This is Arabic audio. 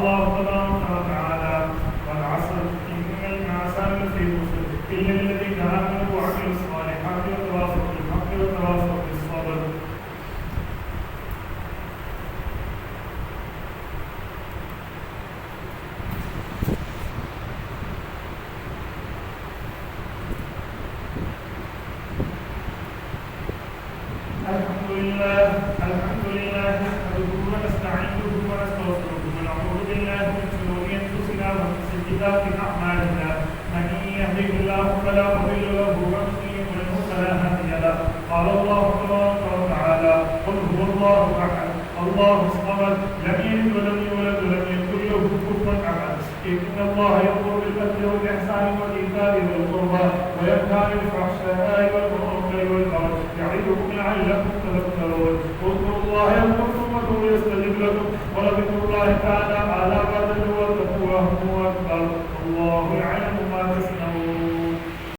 الله تبارك وتعالى والعصر إن الإنسان لفي خسر إلا الذين آمنوا وعملوا الصالحات وتواصوا بالحق وتواصوا بالصبر. الحمد لله نحمده ونستعينه ونستغفره ونعوذ بالله من شرور أنفسنا ومن سيئات أعمالنا من يهده الله فلا مضل له ومن يضلل فلا هادي له. قال الله تبارك وتعالى قل هو الله أحد الله الصمد لم يلد ولم يولد ولم يكن له كفوا أحد. إن الله يأمر بالعدل والإحسان وإيتاء ذي القربى وينهى عن الفحشاء والمنكر والبغي يعظكم لعلكم تذكرون. اذكروا الله يذكركم وادعوه يستجب لكم ولذكر الله تعالى